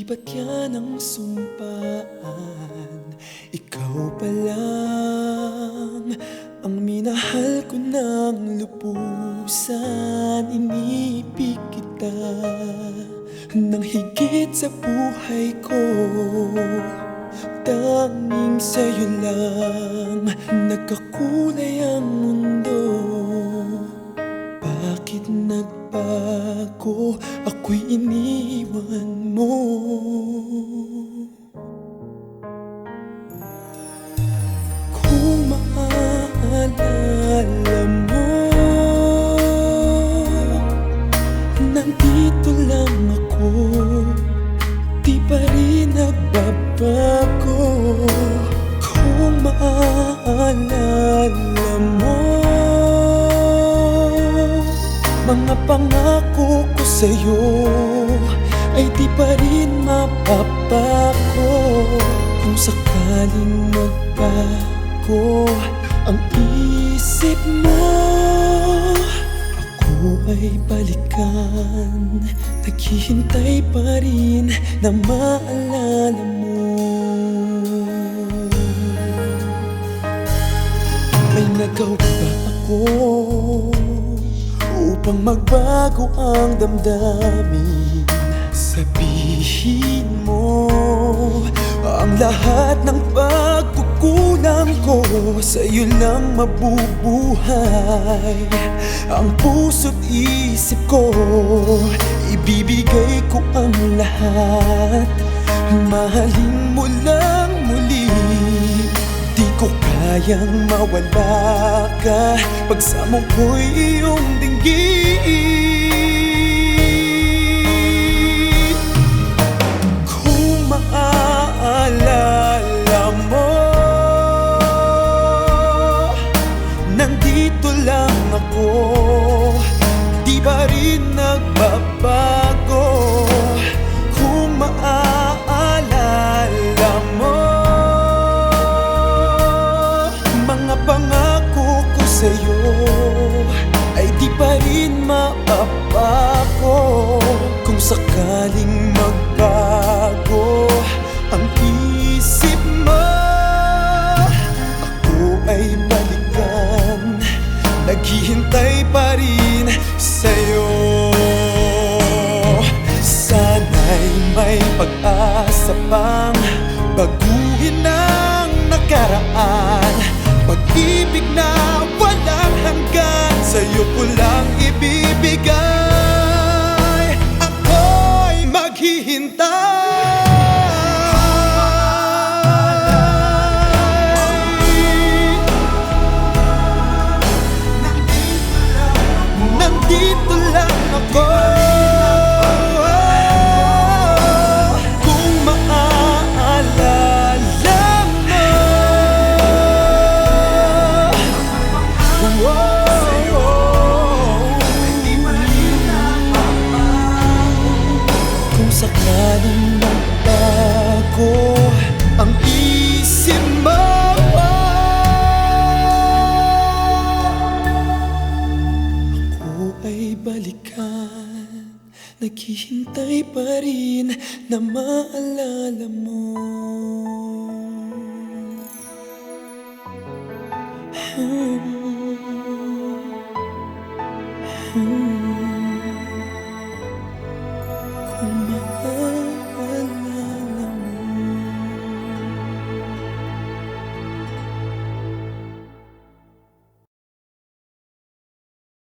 ba't yan ang sumpaan? Ikaw pa lang ang minahal ko ng lubusan. Inibig kita ng higit sa buhay ko. Tanging sa'yo lang nagkakulay ang mundo. Bakit nagbago? Ako'y iniwan mo. Kung maaalala mo, nandito lang ako, di pa rin nagbabago. Kung maaalala mo, mga pangako ko sa'yo ay di pa rin mapapago. Kung sakaling magbago ang isip mo, ako ay balikan. Naghihintay pa rin na maalala mo. May nagawa ba ako upang magbago ang damdamin? Sabihin mo ang lahat ng pagkukulang ko, sa'yo lang mabubuhay. Ang puso't isip ko, ibibigay ko ang lahat. Mahalin mo lang muli, di ko kayang mawala ka. Pagsamo ko'y iyong dinggin. Kung maaalala mo, nandito lang ako, di ba rin nagbabago. Kung maaalala mo, mga pangako ko sa'yo ay di pa rin mapapago. Kung sakaling magbago ang isip mo, ako ay balikan. Naghihintay pa rin sa'yo. Sana'y may pag-asa pang baguhin ang nakaraan. Pag-ibig na walang hanggan, sa'yo ko lang ibibigay. Ako'y maghihintay. Nandito lang ako. Kung maaalala mo, kung sakaling magbago ang isip mo, ako ay balikan. Naghihintay pa rin na maalala mo.